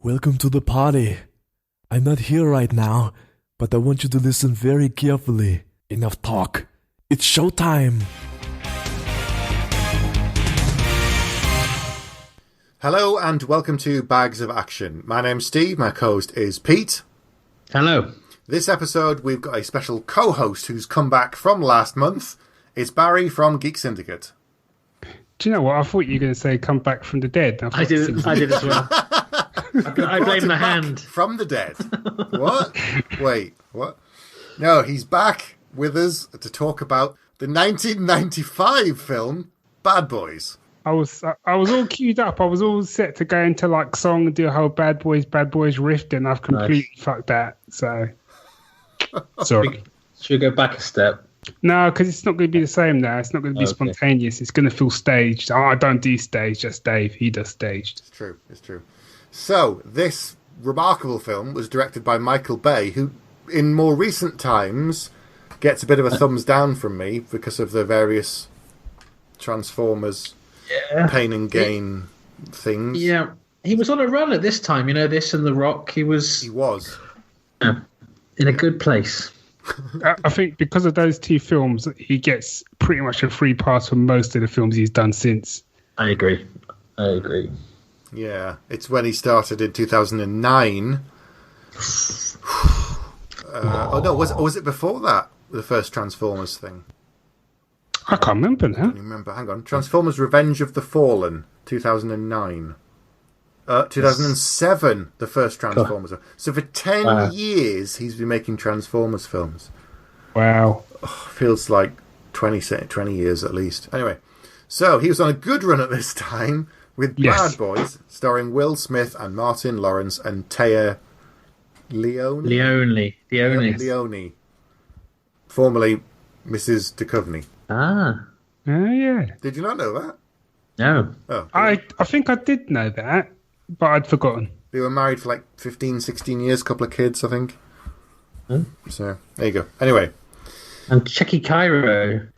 Welcome to the party. I'm not here right now, but I want you to listen very carefully. Enough talk. It's showtime. Hello and welcome to Bags of Action. My name's Steve, my co-host is Pete. Hello. This episode we've got a special co-host who's come back from last month. It's Barry from Geek Syndicate. Do you know what? I thought you were going to say come back from the dead. I did as well. I blame the hand. From the dead. What? Wait, what? No, he's back with us to talk about the 1995 film Bad Boys. I was all queued up. I was all set to go into like song and do a whole Bad Boys riff, and I've completely fucked that. So sorry. Should we go back a step? No, because it's not going to be the same now. It's not going to be spontaneous. It's going to feel staged. I don't do stage, just Dave. He does staged. It's true. So, this remarkable film was directed by Michael Bay, who, in more recent times, gets a bit of a thumbs down from me because of the various Transformers pain and gain things. Yeah, he was on a run at this time. You know, this and The Rock. He was in a good place. I think because of those two films, he gets pretty much a free pass for most of the films he's done since. I agree. Yeah, it's when he started in 2009. Was it before that, the first Transformers thing? I can't remember now. Hang on. Transformers Revenge of the Fallen, 2009. 2007, the first Transformers. So for 10 years, he's been making Transformers films. Wow. Feels like 20 years at least. Anyway, so he was on a good run at this time with Bad Boys, starring Will Smith and Martin Lawrence and Téa Leoni. Leoni. Formerly Mrs. Duchovny. Oh, yeah. Did you not know that? No. Oh, I think I did know that, but I'd forgotten. They were married for like 15, 16 years, couple of kids, I think. So, there you go. Anyway. And Tchéky Karyo.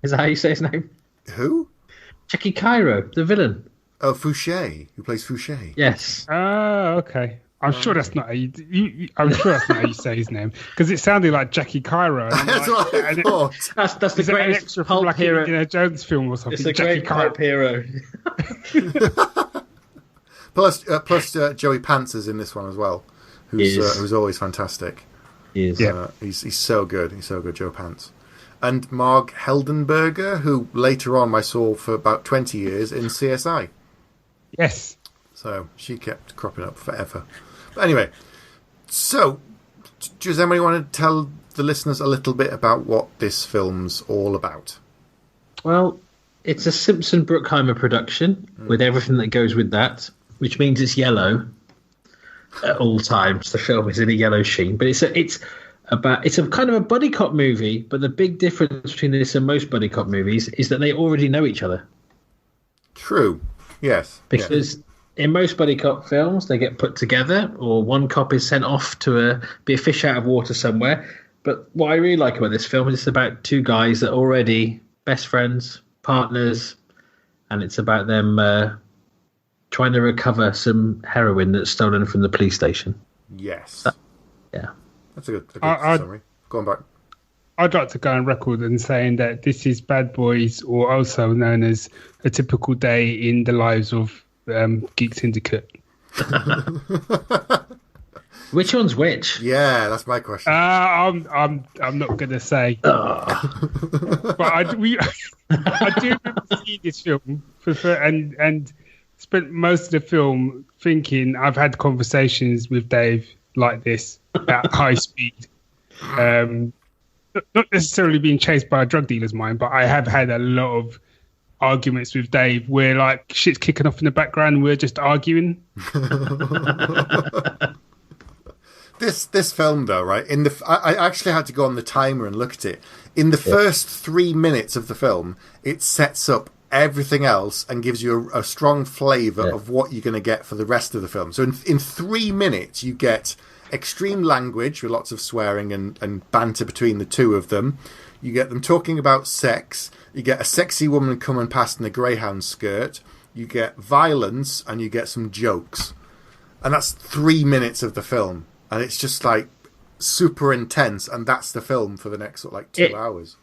Is that how you say his name? Who? Tchéky Karyo, the villain. Oh, Fouchet, who plays Fouchet. Yes. Oh, okay. I'm sure that's not how I'm sure that's not how you say his name, because it sounded like Jackie Cairo. That's what I thought. That's the greatest extra pulp from like hero. Indiana Jones film or something. It's a great pulp hero. Plus, Joey Pants is in this one as well, who's always fantastic. He is. He's so good. He's so good, Joe Pants. And Marg Heldenberger, who later on I saw for about 20 years in CSI. Yes. So she kept cropping up forever. But anyway, so does anybody want to tell the listeners a little bit about what this film's all about? Well, it's a Simpson Bruckheimer production with everything that goes with that, which means it's yellow at all times. The film is in a yellow sheen, but it's a kind of a buddy cop movie. But the big difference between this and most buddy cop movies is that they already know each other. True. Yes. Because in most buddy cop films, they get put together, or one cop is sent off to be a fish out of water somewhere. But what I really like about this film is it's about two guys that are already best friends, partners, and it's about them trying to recover some heroin that's stolen from the police station. Yes. That's a good summary. Go on back. I'd like to go on record and saying that this is Bad Boys, or also known as A Typical Day in the Lives of Geek Syndicate. Which one's which? Yeah, that's my question. I'm not going to say. But I do remember seeing this film and spent most of the film thinking I've had conversations with Dave like this at high speed. Not necessarily being chased by a drug dealer's mind, but I have had a lot of arguments with Dave where like shit's kicking off in the background and we're just arguing. This film though, right? I actually had to go on the timer and look at it. In the first 3 minutes of the film, it sets up everything else and gives you a strong flavour of what you're going to get for the rest of the film. So in 3 minutes, you get extreme language with lots of swearing and banter between the two of them. You get them talking about sex. You get a sexy woman coming past in a greyhound skirt. You get violence and you get some jokes. And that's 3 minutes of the film. And it's just like super intense. And that's the film for the next sort of like 2 hours.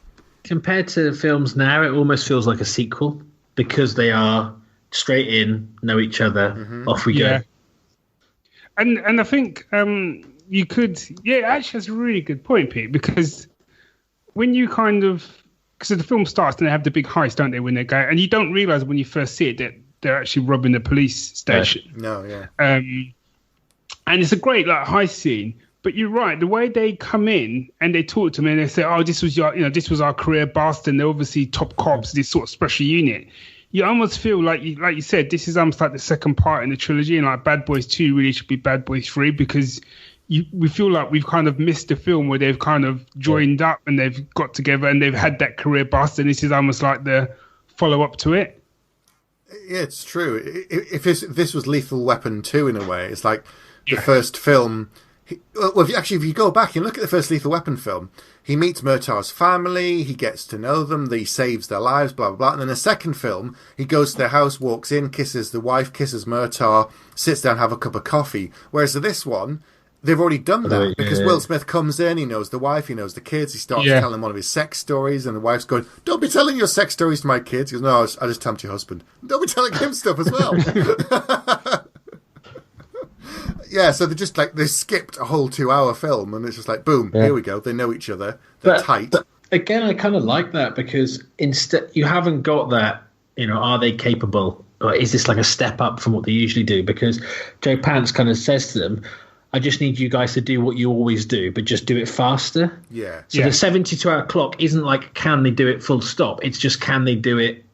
Compared to films now, it almost feels like a sequel because they are straight in, know each other, off we go. And I think you could, it actually has a really good point, Pete, because when you because the film starts and they have the big heist, don't they, when they go, and you don't realise when you first see it that they're actually robbing the police station. No, yeah. And it's a great like heist scene. But you're right. The way they come in and they talk to me and they say, "Oh, this was this was our career bust," and they're obviously top cops, this sort of special unit. You almost feel like you said, this is almost like the second part in the trilogy, and like Bad Boys 2 really should be Bad Boys 3 because we feel like we've kind of missed the film where they've kind of joined up and they've got together and they've had that career bust, and this is almost like the follow up to it. Yeah, it's true. If this was Lethal Weapon 2 in a way, it's like the first film. Well, if you go back and look at the first Lethal Weapon film, he meets Murtaugh's family, he gets to know them, he saves their lives, blah, blah, blah. And then the second film, he goes to their house, walks in, kisses the wife, kisses Murtaugh, sits down, have a cup of coffee. Whereas to this one, they've already done that because Will Smith comes in, he knows the wife, he knows the kids, he starts telling one of his sex stories, and the wife's going, "Don't be telling your sex stories to my kids." He goes, "No, I just tell them to your husband." "Don't be telling him stuff as well." Yeah, so they skipped a whole 2 hour film, and it's just like, boom, here we go. They know each other. They're tight. But again, I kind of like that because instead you haven't got that, are they capable? Or is this like a step up from what they usually do? Because Joe Pants kind of says to them, "I just need you guys to do what you always do, but just do it faster." Yeah. So the 72-hour clock isn't like, can they do it full stop? It's just, can they do it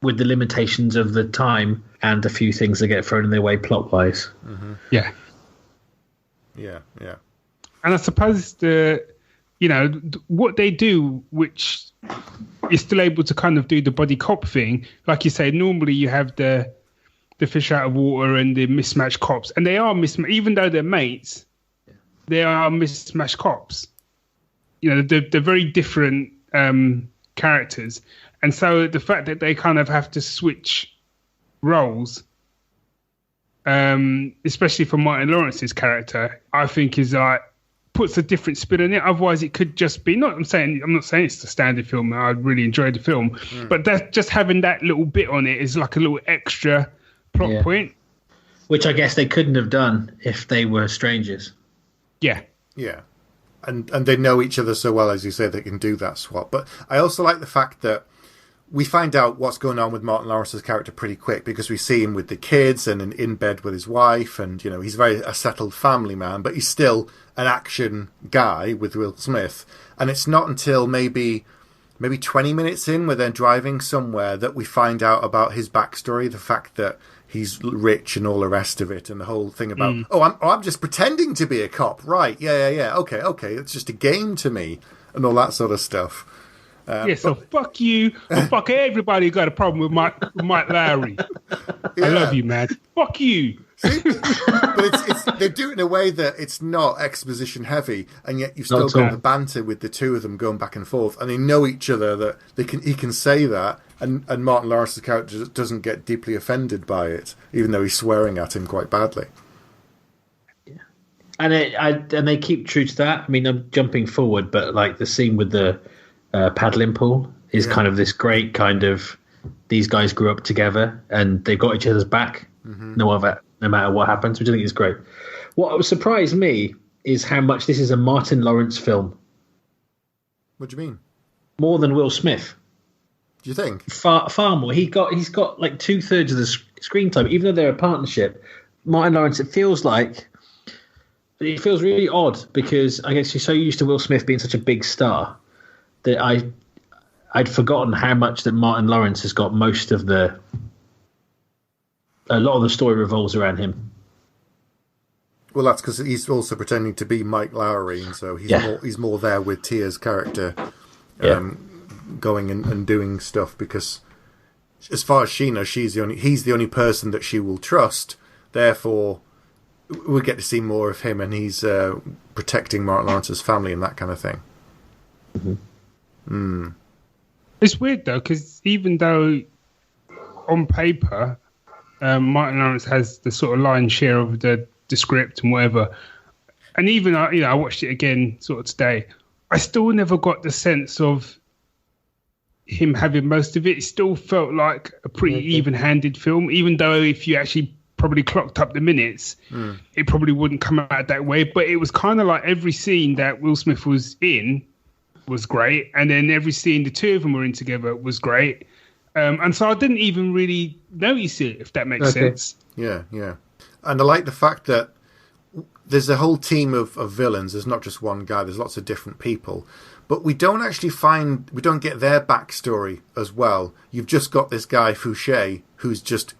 with the limitations of the time and a few things that get thrown in their way plot-wise. Yeah. Yeah, yeah. And I suppose what they do, which is still able to kind of do the buddy cop thing, like you say, normally you have the fish out of water and the mismatched cops, and they are mismatched, even though they're mates, they are mismatched cops. They're very different characters. And so the fact that they kind of have to switch roles, especially for Martin Lawrence's character, I think is like puts a different spin on it. Otherwise, it could just be I'm not saying it's the standard film. I really enjoyed the film, but that just having that little bit on it is like a little extra plot point, which I guess they couldn't have done if they were strangers. Yeah, and they know each other so well, as you say, they can do that swap. But I also like the fact that we find out what's going on with Martin Lawrence's character pretty quick because we see him with the kids and in bed with his wife, and he's a settled family man, but he's still an action guy with Will Smith. And it's not until maybe 20 minutes in, where they're driving somewhere, that we find out about his backstory, the fact that he's rich and all the rest of it, and the whole thing about I'm just pretending to be a cop, right? Yeah. Okay, it's just a game to me, and all that sort of stuff. So fuck you, or fuck everybody who got a problem with Mike Lowry. I love you, man. Fuck you. See? But they do it in a way that it's not exposition heavy, and yet you've still got the banter with the two of them going back and forth, and they know each other, that he can say that, and Martin Lawrence's character doesn't get deeply offended by it, even though he's swearing at him quite badly. Yeah, and they keep true to that. I mean, I'm jumping forward, but like the scene with the paddling pool is kind of this great kind of, these guys grew up together and they've got each other's back no matter what happens, which I think is great. What surprised me is how much this is a Martin Lawrence film. What do you mean? More than Will Smith. Do you think? Far more. He's got like 2/3 of the screen time, even though they're a partnership. Martin Lawrence, it feels really odd because I guess you're so used to Will Smith being such a big star that I'd forgotten how much that Martin Lawrence has got a lot of the story revolves around him. Well, that's because he's also pretending to be Mike Lowry, and so he's more there with Téa's character, going and doing stuff, because as far as she knows, he's the only person that she will trust. Therefore, we get to see more of him, and he's protecting Martin Lawrence's family and that kind of thing. It's weird though, because even though on paper Martin Lawrence has the sort of lion's share of the the script and whatever. And even I watched it again sort of today. I still never got the sense of him having most of it. It still felt like a pretty even-handed film, even though if you actually probably clocked up the minutes, it probably wouldn't come out that way. But it was kind of like every scene that Will Smith was in was great, and then every scene the two of them were in together was great. And so I didn't even really notice it, if that makes sense. Yeah. And I like the fact that there's a whole team of villains. There's not just one guy. There's lots of different people. But we don't get their backstory as well. You've just got this guy, Fouchet, who's just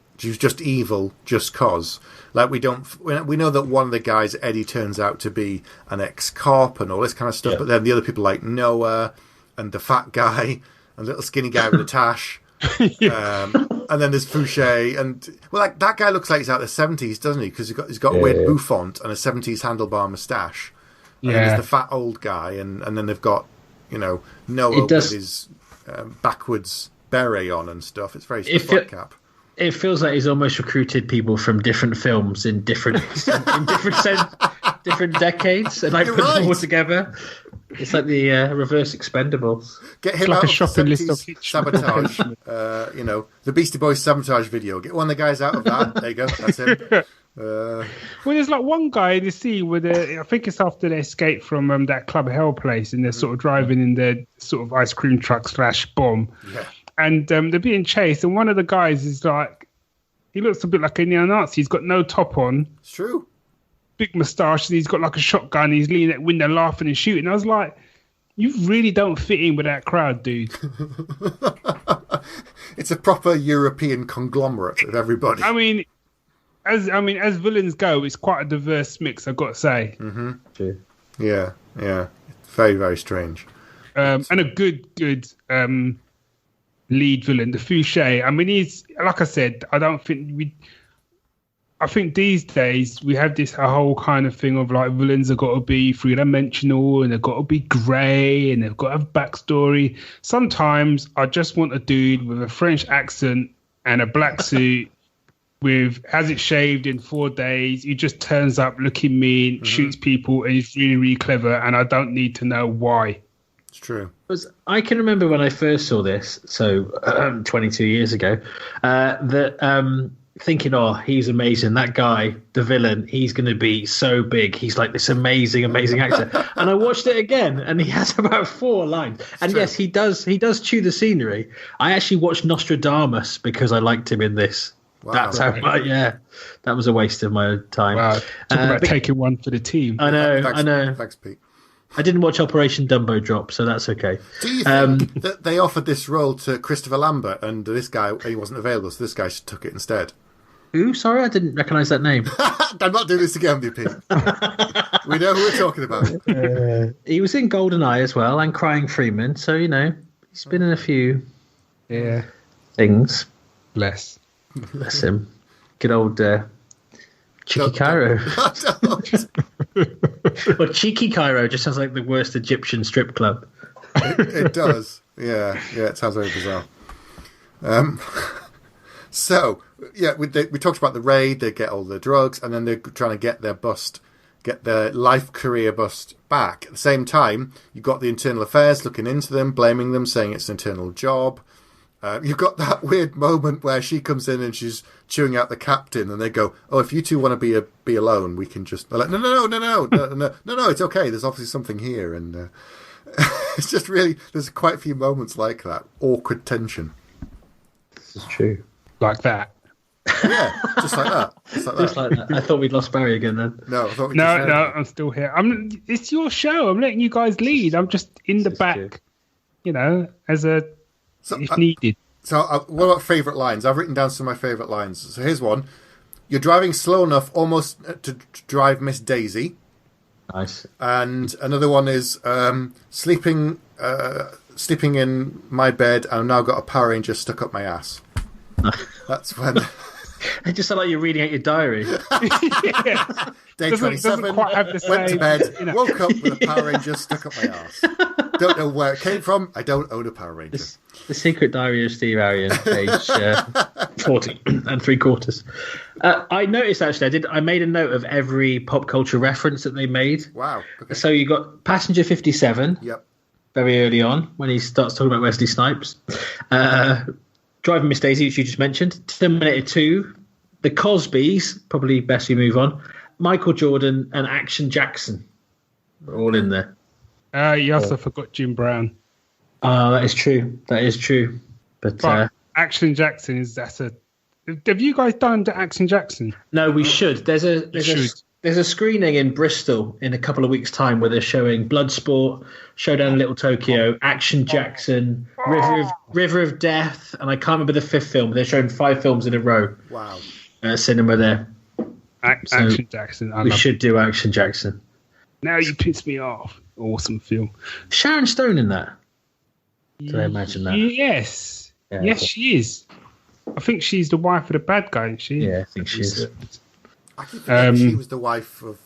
evil just cause. Like, we know that one of the guys, Eddie, turns out to be an ex-cop and all this kind of stuff. Yeah. But then the other people like Noah and the fat guy and the little skinny guy with a tash. And then there's Fouchet, and like that guy looks like he's out of the 70s, doesn't he? Because he's got a weird bouffant and a 70s handlebar moustache. And then there's the fat old guy, and then they've got Noah with his backwards beret on and stuff. It's very flat cap. It feels like he's almost recruited people from different films in different different decades, and put them all together. It's like the reverse Expendables. Get him out of a shopping list of Sabotage. The Beastie Boys Sabotage video. Get one of the guys out of that. There you go. That's him. Well, there's like one guy in the scene where I think it's after they escape from that Club Hell place, and they're sort of driving in their sort of ice cream truck / bomb. Yeah. And they're being chased, and one of the guys is like, he looks a bit like a neo-Nazi. He's got no top on. It's true. Big moustache, and he's got like a shotgun. He's leaning at the window laughing and shooting. I was like, you really don't fit in with that crowd, dude. It's a proper European conglomerate of everybody. I mean, as villains go, it's quite a diverse mix, I've got to say. Mm-hmm. True. Yeah. Very, very strange. And a good lead villain, the Fouchet. I mean, he's, like I said, I think these days we have a whole kind of thing of like villains have got to be three-dimensional and they've got to be grey and they've got to have backstory. Sometimes I just want a dude with a French accent and a black suit has it shaved in 4 days. He just turns up looking mean, shoots people, and he's really, really clever, and I don't need to know why. It's true. I can remember when I first saw this, so 22 years ago, thinking, he's amazing. That guy, the villain, he's going to be so big. He's like this amazing, amazing actor. And I watched it again, and he has about 4 lines. And yes, he does chew the scenery. I actually watched Nostradamus because I liked him in this. Wow. That's how. That was a waste of my time. Wow. Talk about taking one for the team. I know. Thanks, Pete. I didn't watch Operation Dumbo Drop, so that's okay. Do you think that they offered this role to Christopher Lambert, and this guy, he wasn't available, so this guy took it instead? Who? Sorry, I didn't recognise that name. I'm not doing this again, Pete. We know who we're talking about. He was in GoldenEye as well, and Crying Freeman, so, he's been in a few things. Bless him. Good old Tchéky Karyo. Well, Tchéky Karyo just sounds like the worst Egyptian strip club. It does. Yeah, it sounds very bizarre. So, we talked about the raid. They get all the drugs, and then they're trying to get their life career bust back. At the same time, you've got the internal affairs looking into them, blaming them, saying it's an internal job. You've got that weird moment where she comes in and she's chewing out the captain, and they go, "Oh, if you two want to be alone, we can just." They're like, No, it's okay. There's obviously something here, and it's just really. There's quite a few moments like that, awkward tension. This is true. Like that. Yeah, just like that. Just like that. I thought we'd lost Barry again then. No, I thought we No, I'm still here. It's your show. I'm letting you guys lead. I'm just in the back, as a. If needed. So, what about favourite lines? I've written down some of my favourite lines. So, here's one. You're driving slow enough almost to drive Miss Daisy. Nice. And another one is sleeping in my bed, and I've now got a Power Ranger stuck up my ass. That's when... It just sounds like you're reading out your diary. Day 27, went to bed, woke up with a Power Ranger stuck up my ass. Don't know where it came from. I don't own a Power Ranger. The Secret Diary of Steve Arion, page 40 and 3/4. I noticed, actually, I made a note of every pop culture reference that they made. Wow. Okay. So you got Passenger 57. Yep. Very early on, when he starts talking about Wesley Snipes. Driving Miss Daisy, which you just mentioned. Terminator 2. The Cosbys, probably best we move on. Michael Jordan and Action Jackson. We're all in there. You also forgot Jim Brown. That is true. But Action Jackson have you guys done the Action Jackson? No, we should. There's a screening in Bristol in a couple of weeks' time where they're showing Bloodsport, Showdown in Little Tokyo, Action Jackson, River of Death, and I can't remember the fifth film. They're showing 5 films in a row. Wow. Cinema there. Action Jackson. We should do Action Jackson. Now you piss me off. Awesome film. Sharon Stone in that. Did I imagine that? Yes. Yeah, yes, she is. I think she's the wife of the bad guy, isn't she? Yeah, I think she is. I keep forgetting she was the wife of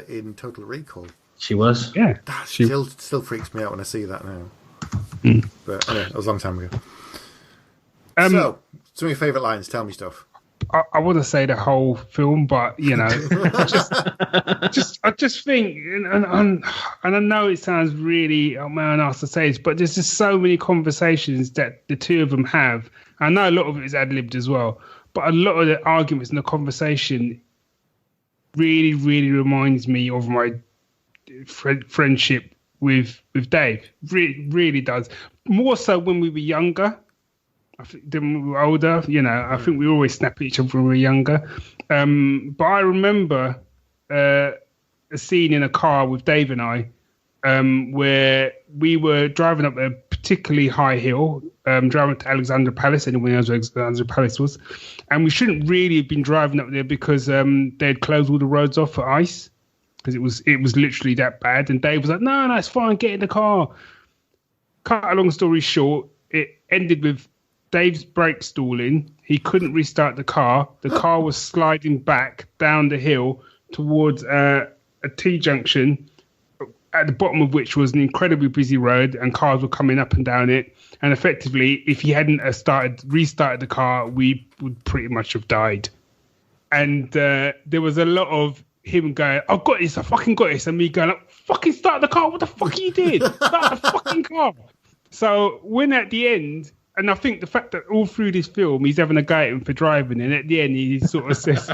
in Total Recall. She was. Yeah. That still freaks me out when I see that now. But anyway, that was a long time ago. So, some of your favourite lines. Tell me stuff. I wouldn't say the whole film, but I just think, and I know it sounds really man asked to say this, but there's just so many conversations that the two of them have. I know a lot of it is ad libbed as well, but a lot of the arguments in the conversation really, really reminds me of my friendship with Dave. Really, really does. More so when we were younger. I think then when we were older, I think we always snap at each other when we were younger. But I remember a scene in a car with Dave and I where we were driving up a particularly high hill, driving to Alexandra Palace. Anyone knows where Alexandra Palace was. And we shouldn't really have been driving up there because they'd closed all the roads off for ice because it was literally that bad. And Dave was like, no, it's fine, get in the car. Cut a long story short, it ended with Dave's brake stalling. He couldn't restart the car. The car was sliding back down the hill towards a T-junction, at the bottom of which was an incredibly busy road, and cars were coming up and down it. And effectively, if he hadn't restarted the car, we would pretty much have died. And there was a lot of him going, I've got this, I fucking got this, and me going, fucking start the car, what the fuck you did? Start the fucking car. So when at the end, and I think the fact that all through this film he's having a go at him for driving, and at the end he sort of says,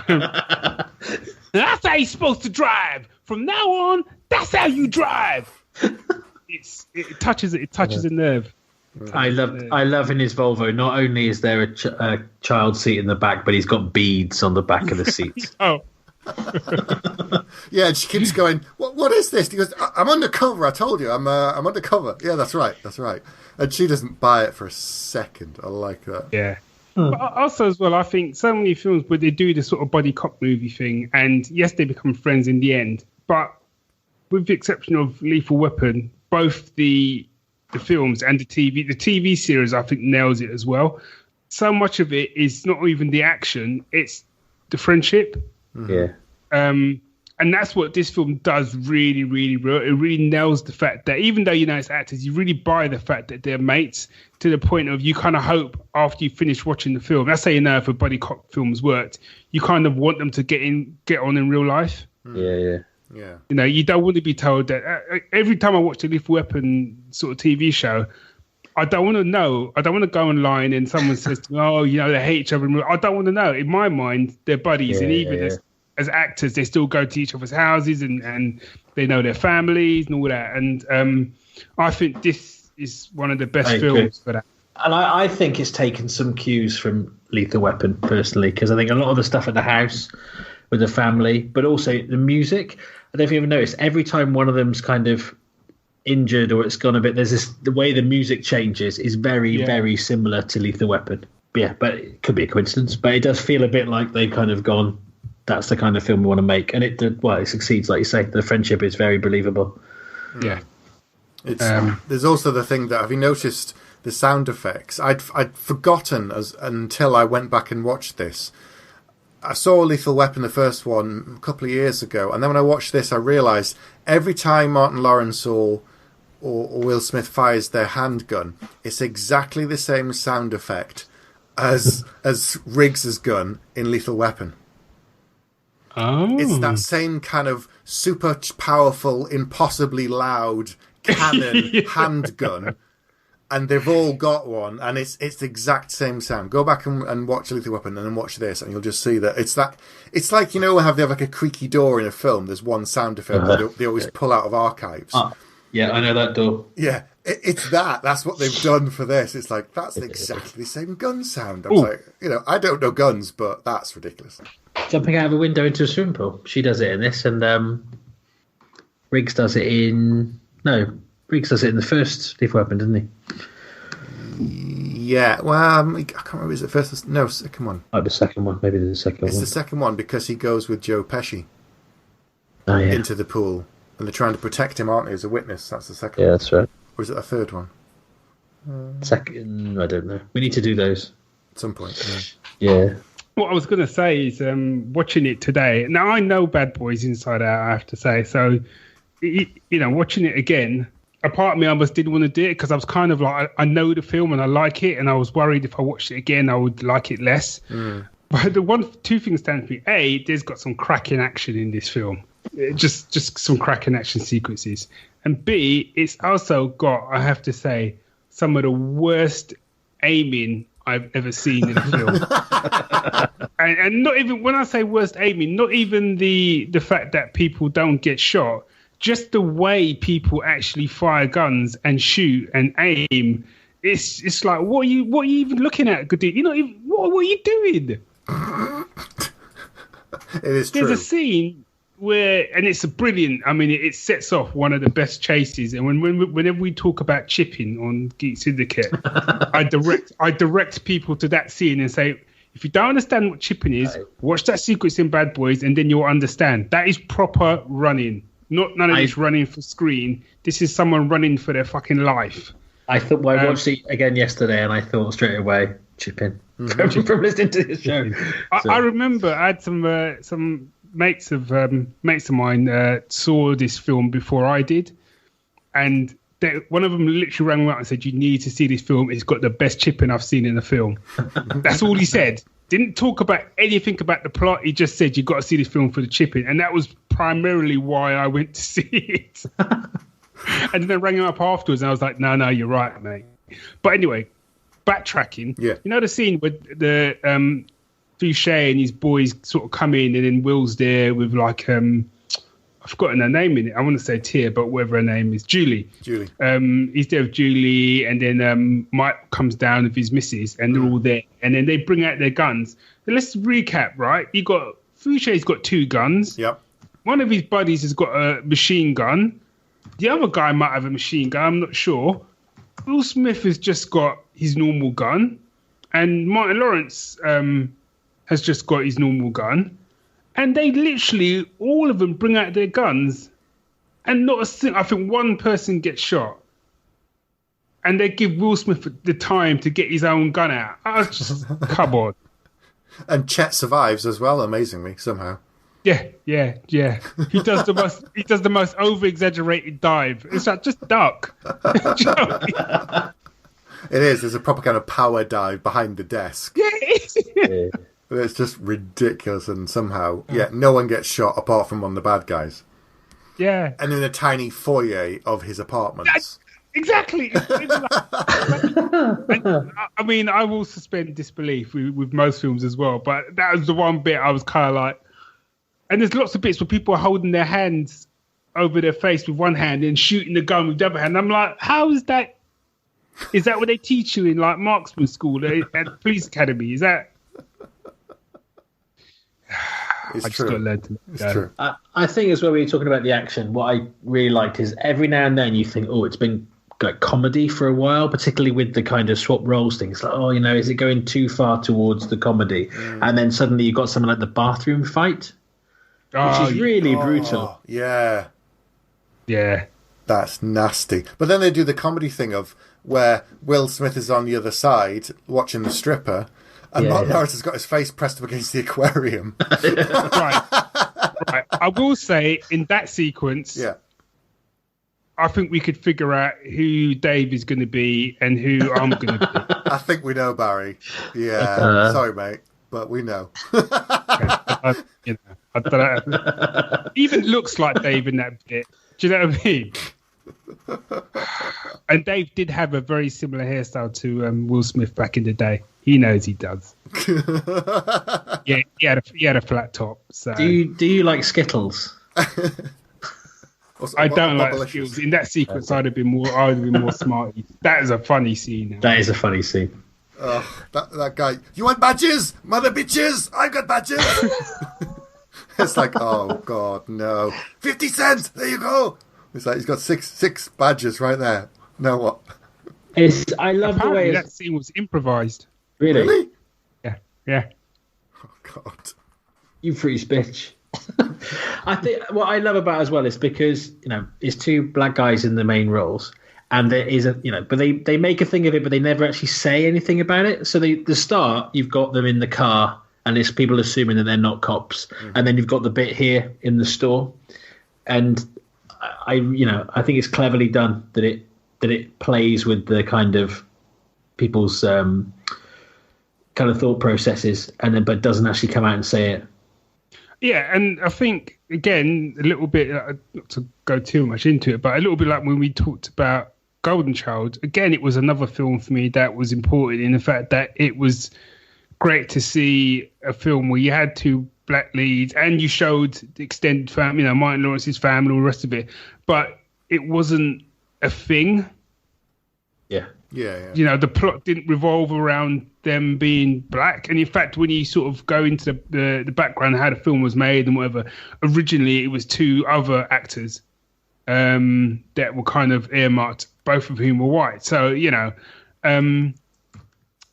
that's how you're supposed to drive. From now on, that's how you drive. It touches a nerve. I love in his Volvo, not only is there a child seat in the back, but he's got beads on the back of the seat. Oh. Yeah, and she keeps going, what is this? He goes, I'm undercover, I told you, I'm undercover. Yeah, that's right. And she doesn't buy it for a second. I like that. Yeah. But also as well, I think so many films where they do this sort of buddy cop movie thing, and yes, they become friends in the end, but with the exception of Lethal Weapon, both the films and the TV series, I think nails it as well. So much of it is not even the action, it's the friendship. Yeah. And that's what this film does really, really well. It really nails the fact that even though it's actors, you really buy the fact that they're mates to the point of you kind of hope after you finish watching the film. That's how you know if a buddy cop film's worked. You kind of want them to get on in real life. Yeah. You don't want to be told that. Every time I watch a Lethal Weapon sort of TV show, I don't want to know. I don't want to go online and someone says to me, they hate each other. I don't want to know. In my mind, they're buddies. And even as actors, they still go to each other's houses and they know their families and all that. And I think this is one of the best films for that. And I think it's taken some cues from Lethal Weapon, personally, because I think a lot of the stuff at the house with the family, but also the music. I don't know if you ever noticed, every time one of them's kind of injured or it's gone a bit, the way the music changes is very, very similar to Lethal Weapon. Yeah, but it could be a coincidence. But it does feel a bit like they've kind of gone, that's the kind of film we want to make. And it succeeds, like you say. The friendship is very believable. Yeah. There's also the thing that, have you noticed the sound effects? I'd forgotten until I went back and watched this. I saw Lethal Weapon, the first one, a couple of years ago, and then when I watched this, I realised every time Martin Lawrence or or Will Smith fires their handgun, it's exactly the same sound effect as Riggs's gun in Lethal Weapon. Oh. It's that same kind of super powerful, impossibly loud cannon handgun, and they've all got one, and it's the exact same sound. Go back and watch Lethal Weapon, and then watch this, and you'll just see that it's that. It's like, you know how they have like a creaky door in a film. There's one sound effect that they always pull out of archives. Yeah, I know that door. Yeah, it's that. That's what they've done for this. It's like, that's exactly the same gun sound. I was like, I don't know guns, but that's ridiculous. Jumping out of a window into a swimming pool. She does it in this, and Riggs does it in... No, Riggs does it in the first Lethal Weapon, didn't he? Yeah, well, I can't remember, is it first? No, second one. Oh, the second one. Maybe the second one. It's the second one, because he goes with Joe Pesci into the pool. And they're trying to protect him, aren't they, as a witness? That's the second one. Yeah, that's right. Or is it a third one? Second, I don't know. We need to do those. At some point, Yeah. What I was going to say is, watching it today. Now, I know Bad Boys inside out, I have to say. So, watching it again, a part of me almost didn't want to do it because I was kind of like, I know the film and I like it, and I was worried if I watched it again, I would like it less. But two things stand for me. A, there's got some cracking action in this film. Just some cracking action sequences. And B, it's also got, I have to say, some of the worst aiming I've ever seen in a film. and not even, when I say worst aiming, not even the fact that people don't get shot, just the way people actually fire guns and shoot and aim. It's like, what are you even looking at? What are you doing? It is true. There's a scene where, and it's a brilliant, I mean, it sets off one of the best chases. And whenever we talk about chipping on Geek Syndicate, I direct people to that scene and say, if you don't understand what chipping is, watch that sequence in Bad Boys, and then you'll understand. That is proper running. None of this running for screen. This is someone running for their fucking life. I watched it again yesterday, and I thought straight away, chipping from listening to this show. I remember I had some mates of mine saw this film before I did, and one of them literally rang me up and said, "You need to see this film. It's got the best chipping I've seen in a film." That's all he said. Didn't talk about anything about the plot. He just said, "You got to see this film for the chipping," and that was primarily why I went to see it. And then I rang him up afterwards, and I was like, "No, you're right, mate." But anyway, backtracking. Yeah. You know the scene where the Fouchet and his boys sort of come in, and then Will's there with like I've forgotten her name in it. I want to say Téa, but whatever her name is, Julie. He's there with Julie, and then Mike comes down with his missus, and they're all there, and then they bring out their guns. So let's recap, right? You got Fouchet's got 2 guns. Yep. One of his buddies has got a machine gun. The other guy might have a machine gun. I'm not sure. Will Smith has just got his normal gun, and Martin Lawrence has just got his normal gun. And they literally, all of them bring out their guns, and not a single, I think one person gets shot. And they give Will Smith the time to get his own gun out. I was just, come on. And Chet survives as well, amazingly, somehow. Yeah. He does the most over-exaggerated dive. It's like, just duck. It is. There's a proper kind of power dive behind the desk. Yeah, it is. It's just ridiculous, and somehow, no one gets shot apart from one of the bad guys. Yeah. And in a tiny foyer of his apartments. Exactly. I mean, I will suspend disbelief with most films as well, but that was the one bit I was kind of like... And there's lots of bits where people are holding their hands over their face with one hand and shooting the gun with the other hand. I'm like, how is that? Is that what they teach you in like marksman school at the police academy? Is that? It's I just true. got learned to It's true. I think as well, when you're talking about the action, what I really liked is every now and then you think, oh, it's been like comedy for a while, particularly with the kind of swap roles things. Like, oh, is it going too far towards the comedy? And then suddenly you've got something like the bathroom fight, which is really brutal. Yeah. Yeah. That's nasty. But then they do the comedy thing of where Will Smith is on the other side watching the stripper, and Mark Lawrence has got his face pressed up against the aquarium. Right. I will say, in that sequence, I think we could figure out who Dave is going to be and who I'm going to be. I think we know, Barry. Yeah, sorry, mate, but we know. I don't know. He even looks like Dave in that bit. Do you know what I mean? And Dave did have a very similar hairstyle to Will Smith back in the day. He knows he does. Yeah, he had a flat top. So Do you like Skittles? I don't like Skittles. In that sequence, I would have been more Smarties. That is a funny scene. That is a funny scene. That guy. You want badges, mother bitches? I got badges. It's like, oh god, no. 50 cents. There you go. It's like he's got six badges right there. Now what? I love the way that scene was improvised. Really? Yeah. Oh god. You freeze bitch. I think what I love about it as well is because it's two black guys in the main roles, and there is but they make a thing of it, but they never actually say anything about it. So the start, you've got them in the car, and it's people assuming that they're not cops, and then you've got the bit here in the store, and I think it's cleverly done that it plays with the kind of people's kind of thought processes, but doesn't actually come out and say it. Yeah, and I think, again, a little bit, not to go too much into it, but a little bit like when we talked about Golden Child, again, it was another film for me that was important in the fact that it was great to see a film where you had two black leads and you showed the extended family, Martin Lawrence's family, all the rest of it, but it wasn't a thing. Yeah. Yeah. The plot didn't revolve around them being black. And in fact, when you sort of go into the background, how the film was made and whatever, originally it was two other actors that were kind of earmarked, both of whom were white. So,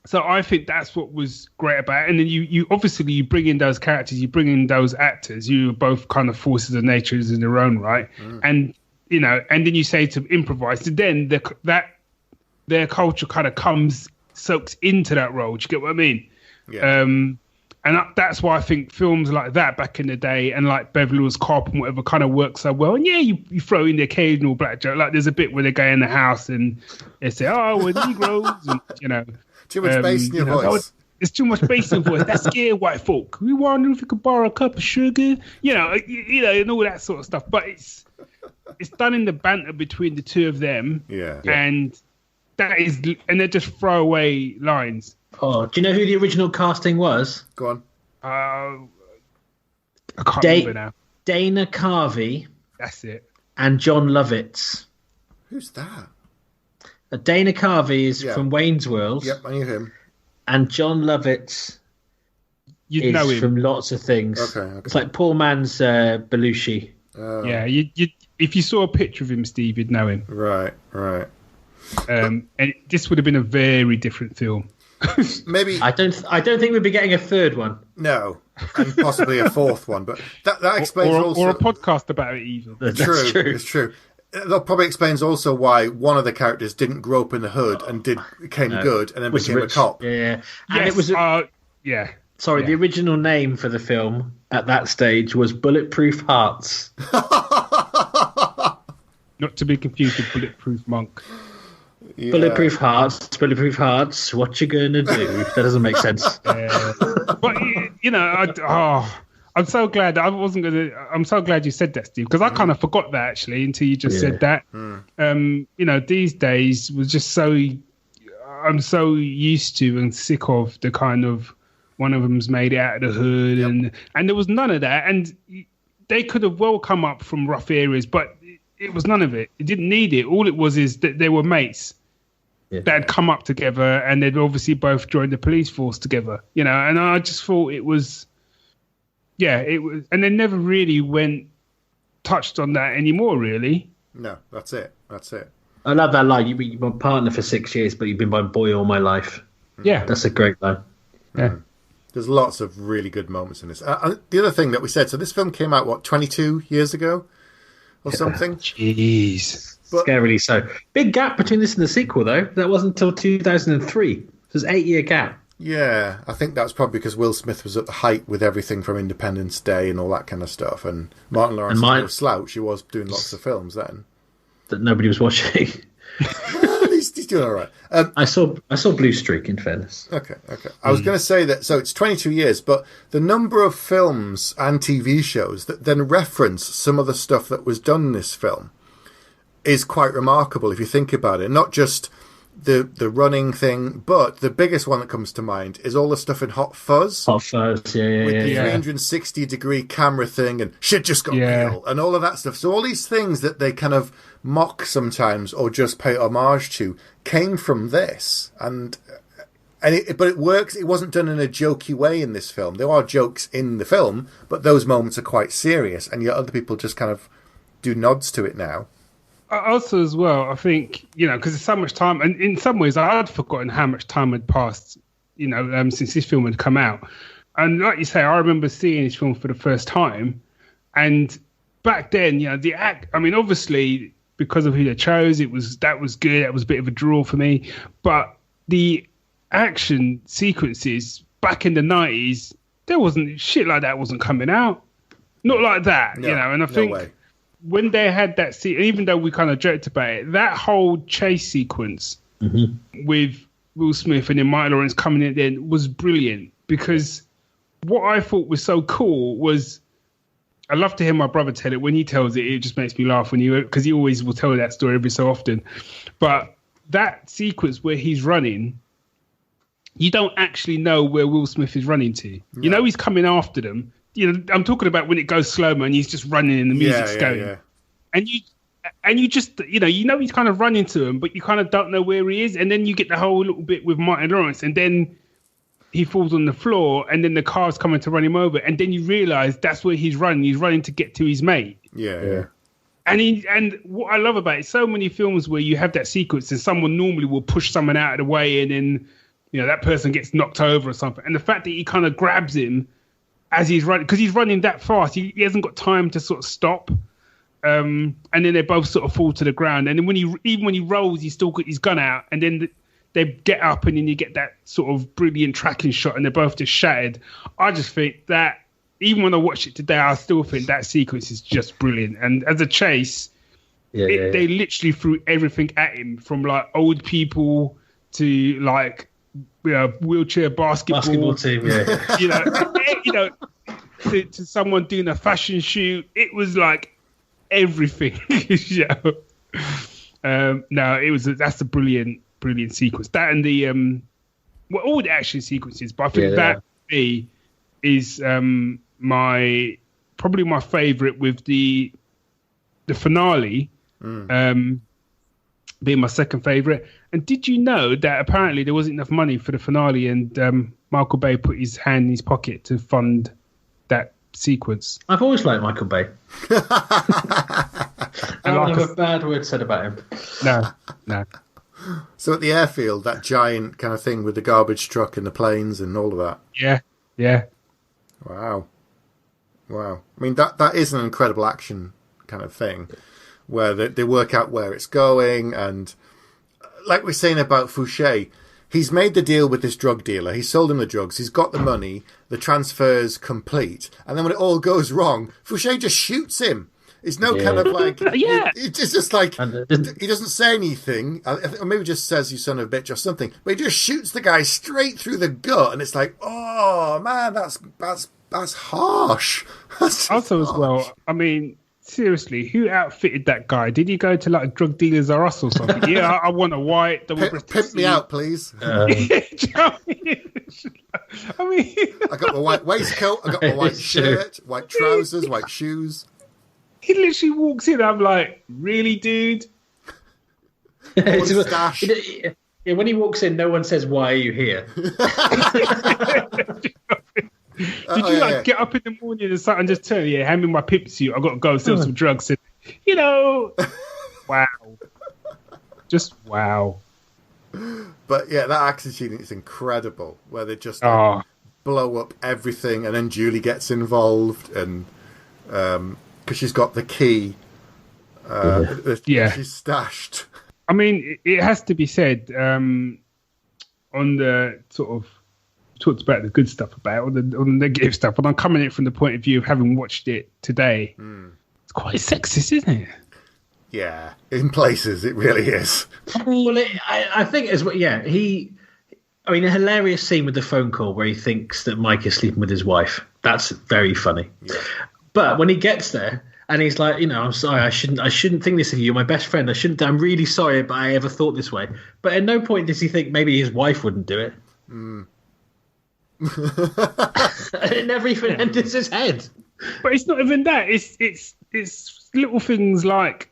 so I think that's what was great about it. And then you obviously you bring in those characters, you bring in those actors, you are both kind of forces of nature in their own right. And, and then you say to improvise, and then their culture kind of soaks into that role. Do you get what I mean? Yeah. And that's why I think films like that back in the day and like Beverly Hills Cop and whatever kind of work so well. And yeah, you throw in the occasional black joke. Like there's a bit where they go in the house and they say, "Oh, we're Negroes," and too much bass in your voice. There's too much bass in voice. That scared white folk. We wonder if we could borrow a cup of sugar, and all that sort of stuff. But it's done in the banter between the two of them. Yeah. And they're just throwaway lines. Oh, do you know who the original casting was? Go on. I can't remember now. Dana Carvey. That's it. And John Lovitz. Who's that? Dana Carvey is from Wayne's World. Yep, I knew him. And John Lovitz You'd know him from lots of things. Okay. It's like poor man's Belushi. Yeah, if you saw a picture of him, Steve, you'd know him. Right. And this would have been a very different film. Maybe I don't think we'd be getting a third one. No, and possibly a fourth one. But that explains or a podcast about it even. That's true. It's true. That probably explains also why one of the characters didn't grow up in the hood and became good and then became rich. a cop. Yeah, and yes, it was. Sorry, the original name for the film at that stage was Bulletproof Hearts. Not to be confused with Bulletproof Monk. Yeah. Bulletproof Hearts. What you gonna do? That doesn't make sense. But I'm so glad I'm so glad you said that, Steve, because I kind of forgot that actually until you just said that. These days was just I'm so used to and sick of the kind of one of them's made it out of the hood, and there was none of that, and they could have well come up from rough areas, but it was none of it. It didn't need it. All it was is that they were mates that had come up together, and they'd obviously both joined the police force together, and I just thought it was, it was, and they never really touched on that anymore, really. No, that's it. I love that line. You've been my partner for 6 years, but you've been my boy all my life. Yeah. That's a great line. Yeah. There's lots of really good moments in this. The other thing that we said, so this film came out, 22 years ago or something? Jeez. Scarily so. Big gap between this and the sequel, though. That wasn't until 2003. So it's an 8-year gap. Yeah, I think that's probably because Will Smith was at the height with everything from Independence Day and all that kind of stuff. And Martin Lawrence was no slouch. He was doing lots of films then. that nobody was watching. He's doing all right. I saw Blue Streak, in fairness. Okay. I was going to say that, so it's 22 years, but the number of films and TV shows that then reference some of the stuff that was done in this film is quite remarkable if you think about it. Not just the running thing, but the biggest one that comes to mind is all the stuff in Hot Fuzz. Hot Fuzz, yeah. With the 360-degree camera thing and shit just got real and all of that stuff. So all these things that they kind of mock sometimes or just pay homage to came from this. But it works. It wasn't done in a jokey way in this film. There are jokes in the film, but those moments are quite serious, and yet other people just kind of do nods to it now. Also, as well, I think, because there's so much time, and in some ways I had forgotten how much time had passed, since this film had come out. And like you say, I remember seeing this film for the first time, and back then, obviously because of who they chose, that was good. That was a bit of a draw for me. But the action sequences back in the 90s, there wasn't shit like that wasn't coming out. Not like that, And I think when they had that scene, even though we kind of joked about it, that whole chase sequence with Will Smith and then Martin Lawrence coming in then was brilliant, because what I thought was so cool was, I love to hear my brother tell it. When he tells it, it just makes me laugh because he always will tell that story every so often. But that sequence where he's running, you don't actually know where Will Smith is running to. No. You know he's coming after them. I'm talking about when it goes slow-mo and he's just running and the music's going. Yeah. And you just, he's kind of running to him, but you kind of don't know where he is. And then you get the whole little bit with Martin Lawrence, and then he falls on the floor, and then the car's coming to run him over, and then you realise that's where he's running. He's running to get to his mate. Yeah. And what I love about it, so many films where you have that sequence and someone normally will push someone out of the way, and then that person gets knocked over or something. And the fact that he kind of grabs him as he's running, because he's running that fast, he hasn't got time to sort of stop. And then they both sort of fall to the ground. And then when he rolls, he's still got his gun out, and then they get up, and then you get that sort of brilliant tracking shot, and they're both just shattered. I just think that, even when I watch it today, I still think that sequence is just brilliant. And as a chase, they literally threw everything at him, from like old people to like wheelchair basketball team, to someone doing a fashion shoot. It was like everything. That's a brilliant sequence. That and the all the action sequences, but I think that for me is probably my favorite, with the finale being my second favorite. And did you know that apparently there wasn't enough money for the finale, and Michael Bay put his hand in his pocket to fund that sequence? I've always liked Michael Bay. I don't have a bad word said about him. No. So at the airfield, that giant kind of thing with the garbage truck and the planes and all of that. Yeah. Wow. I mean, that is an incredible action kind of thing, where they work out where it's going. And like we're saying about Fouchet, he's made the deal with this drug dealer. He sold him the drugs. He's got the money. The transfer's complete. And then when it all goes wrong, Fouchet just shoots him. It's no kind of like... It's just like... He doesn't say anything. Or maybe just says, "You son of a bitch," or something. But he just shoots the guy straight through the gut. And it's like, oh, man, that's harsh. Also, as well, I mean, seriously, who outfitted that guy? Did he go to like Drug Dealers R Us or something? I want a white... Pimp me out, please. I mean... I got my white waistcoat. I got my white shirt, white trousers, white shoes. He literally walks in. I'm like, really, dude? Stash. When he walks in, no one says, "Why are you here?" Did you get up in the morning and just tell you, hand me my pimp suit, I've got to go sell some drugs? And, wow. Just wow. But yeah, that action scene is incredible, where they just blow up everything, and then Julie gets involved, and because she's got the key, she's stashed. I mean, it has to be said, on the sort of talked about the good stuff about it, or the negative stuff, but I'm coming at it from the point of view of having watched it today. It's quite sexist, isn't it? Yeah, in places it really is. Well, I think as well. Yeah, I mean, a hilarious scene with the phone call where he thinks that Mike is sleeping with his wife. That's very funny. Yeah. But when he gets there and he's like, I'm sorry, I shouldn't think this of you. You're my best friend. I'm really sorry, but I ever thought this way. But at no point does he think maybe his wife wouldn't do it. It never even enters his head. But it's not even that. It's little things like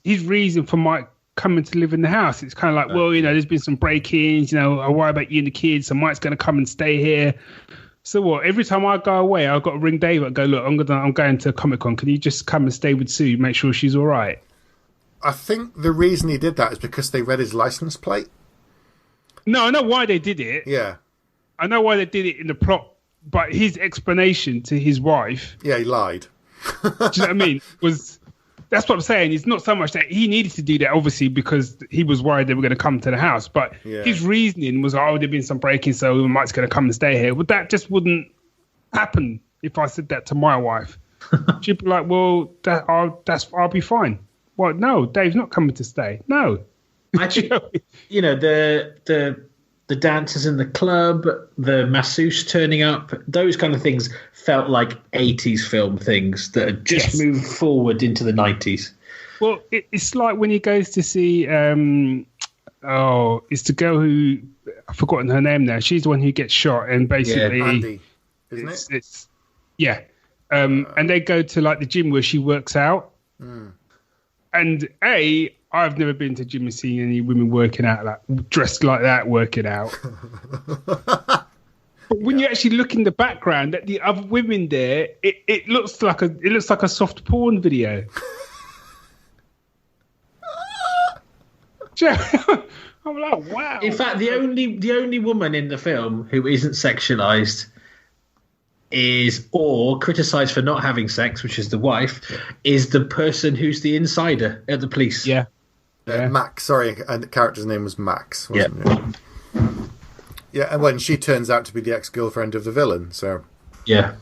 his reason for Mike coming to live in the house. It's kind of like, well, there's been some break-ins. I worry about you and the kids. So Mike's going to come and stay here. So what? Every time I go away, I've got to ring Dave and go, look, I'm going to Comic-Con. Can you just come and stay with Sue? Make sure she's all right. I think the reason he did that is because they read his license plate. No, I know why they did it. Yeah. I know why they did it in the plot, but his explanation to his wife... Yeah, he lied. Do you know what I mean? That's what I'm saying. It's not so much that he needed to do that, obviously, because he was worried they were going to come to the house. But his reasoning was, there'd been some breaking, so Mike's going to come and stay here. But that just wouldn't happen if I said that to my wife. She'd be like, well, I'll be fine. Well, no, Dave's not coming to stay. No. Actually, the dancers in the club, the masseuse turning up, those kind of things felt like 80s film things that had just moved forward into the 90s. Well, it's like when he goes to see, it's the girl who, I've forgotten her name now. She's the one who gets shot and basically... Yeah, Andy, isn't it? Yeah. And they go to like the gym where she works out. Mm. And I've never been to gym and seen any women working out dressed like that working out. But when you actually look in the background at the other women there, it looks like a soft porn video. I'm like, wow. In fact, the only woman in the film who isn't sexualized or criticised for not having sex, which is the wife, is the person who's the insider at the police. Yeah. Max, sorry, and the character's name was Max, wasn't it? Yeah, and when she turns out to be the ex-girlfriend of the villain, so... Yeah.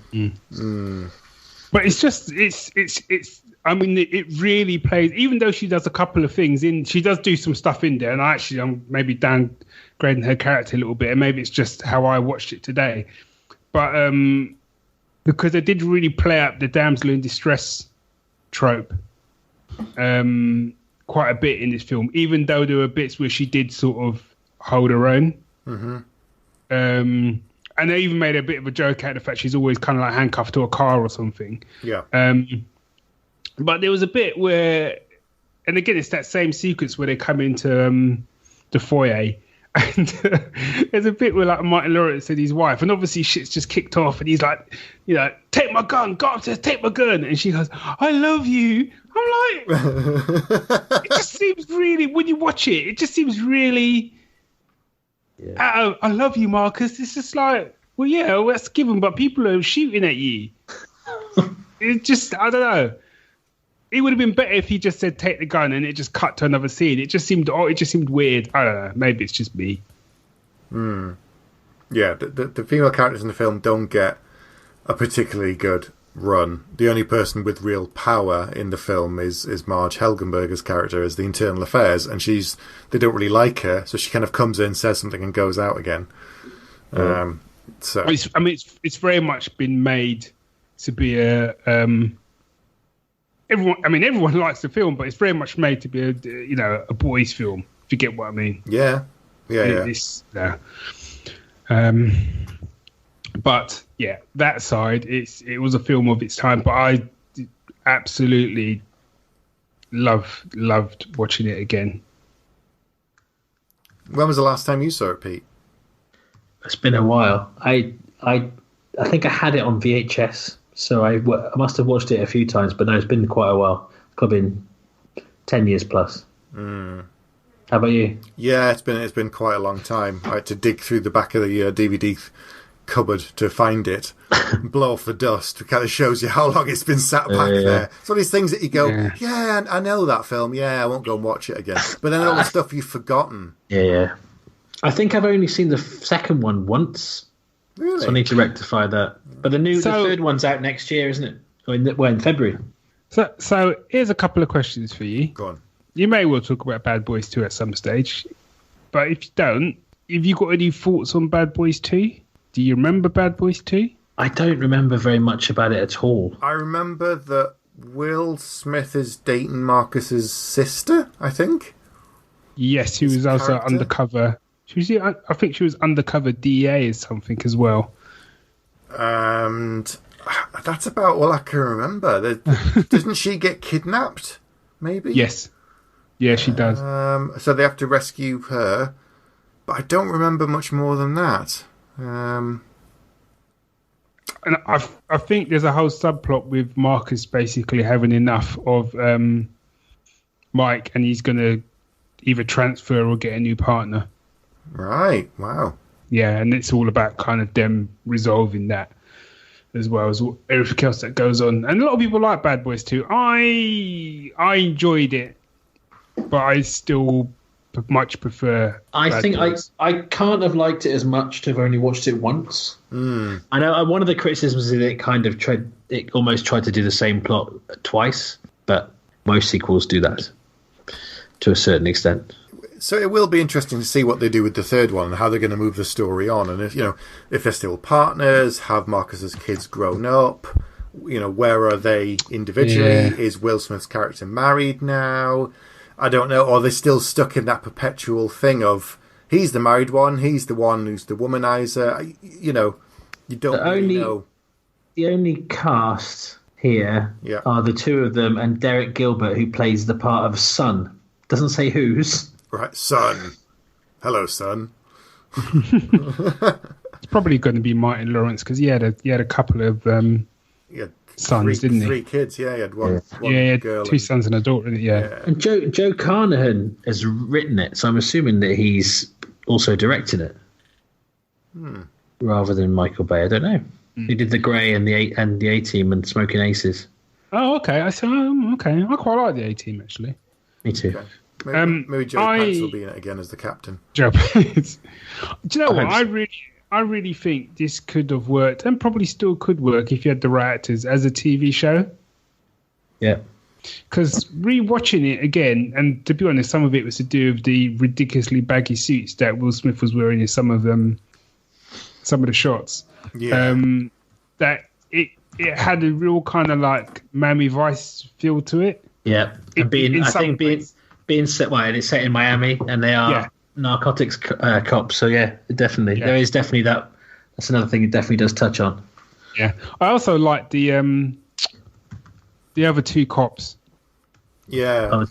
But it's I mean, it really plays, even though she does a couple of things she does do some stuff in there, and I'm maybe downgrading her character a little bit, and maybe it's just how I watched it today. But because they did really play up the damsel in distress trope quite a bit in this film, even though there were bits where she did sort of hold her own. Mm-hmm. And they even made a bit of a joke out of the fact she's always kind of like handcuffed to a car or something. Yeah. But there was a bit where, and again, it's that same sequence where they come into the foyer, and there's a bit where like Martin Lawrence and his wife, and obviously shit's just kicked off, and he's like, take my gun, go upstairs, take my gun, and she goes, I love you. I'm like, it just seems really, when you watch it just seems really, I love you, Marcus. It's just like, well, that's given, but people are shooting at you. It just, I don't know. It would have been better if he just said take the gun and it just cut to another scene. It just seemed weird. I don't know. Maybe it's just me. Yeah, the female characters in the film don't get a particularly good run. The only person with real power in the film is Marge Helgenberger's character as the internal affairs, and they don't really like her, so she kind of comes in, says something, and goes out again. So it's very much been made to be a everyone likes the film, but it's very much made to be a boys' film. If you get what I mean. Yeah. But yeah, that side, it was a film of its time. But I absolutely loved watching it again. When was the last time you saw it, Pete? It's been a while. I think I had it on VHS. So I must have watched it a few times, but no, it's been quite a while. It's probably been 10 years plus. How about you? Yeah, it's been quite a long time. I had to dig through the back of the DVD cupboard to find it, and blow off the dust. It kind of shows you how long it's been sat back there. It's one of these things that you go, I know that film. Yeah, I won't go and watch it again. But then all the stuff you've forgotten. Yeah. I think I've only seen the second one once. Really? So I need to rectify that. But the third one's out next year, isn't it? Or in February. So here's a couple of questions for you. Go on. You may well talk about Bad Boys 2 at some stage, but if you don't, have you got any thoughts on Bad Boys 2? Do you remember Bad Boys 2? I don't remember very much about it at all. I remember that Will Smith is dating Marcus's sister, I think. Yes, she was also undercover. I think she was undercover DA or something as well. And that's about all I can remember. Doesn't she get kidnapped? Maybe? Yes. Yeah, she does. So they have to rescue her. But I don't remember much more than that. And I think there's a whole subplot with Marcus basically having enough of Mike, and he's going to either transfer or get a new partner. Right. Wow. Yeah, and it's all about kind of them resolving that, as well as everything else that goes on. And a lot of people like Bad Boys 2. I enjoyed it, but I still much prefer Bad Boys. I can't have liked it as much to have only watched it once. I know one of the criticisms is that it almost tried to do the same plot twice, but most sequels do that to a certain extent. So it will be interesting to see what they do with the third one and how they're going to move the story on. And if they're still partners, have Marcus's kids grown up? Where are they individually? Yeah. Is Will Smith's character married now? I don't know. Or they're still stuck in that perpetual thing of he's the married one, he's the one who's the womanizer. You don't really know. The only cast here are the two of them and Derek Gilbert, who plays the part of son. Doesn't say whose. Right, son. Hello, son. It's probably going to be Martin Lawrence because he had a couple of sons, didn't he? 3 kids, yeah. He had one girl. 2 sons and a daughter, yeah. And Joe Carnahan has written it, so I'm assuming that he's also directed it. Rather than Michael Bay. I don't know. He did The Grey and the A-Team and Smoking Aces. Oh, okay. Okay. I quite like the A-Team, actually. Me too. Okay. Maybe Joe Pants will be in it again as the captain. Joe Pants. Do you know what? I really think this could have worked, and probably still could work if you had the right actors as a TV show. Yeah. Because rewatching it again, and to be honest, some of it was to do with the ridiculously baggy suits that Will Smith was wearing in some of the shots. Yeah. That it had a real kind of like Miami Vice feel to it. Yeah. And being set, and it's set in Miami, and they are narcotics cops. So definitely, there is definitely that. That's another thing it definitely does touch on. Yeah, I also like the other 2 cops. Yeah,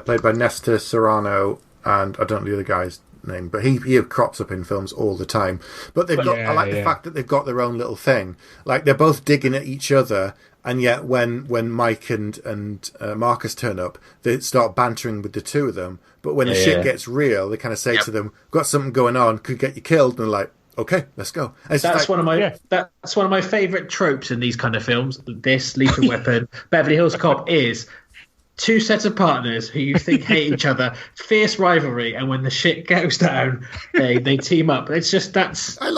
played by Nestor Serrano, and I don't know the other guy's name, but he crops up in films all the time. But they've got. I like the fact that they've got their own little thing. Like they're both digging at each other. And yet, when Mike and Marcus turn up, they start bantering with the 2 of them. But when the shit gets real, they kind of say to them, "Got something going on, could get you killed." And they're like, "Okay, let's go." That's one of my favourite tropes in these kind of films. This Lethal Weapon, Beverly Hills Cop is 2 sets of partners who you think hate each other, fierce rivalry, and when the shit goes down, they team up. It's just that's. I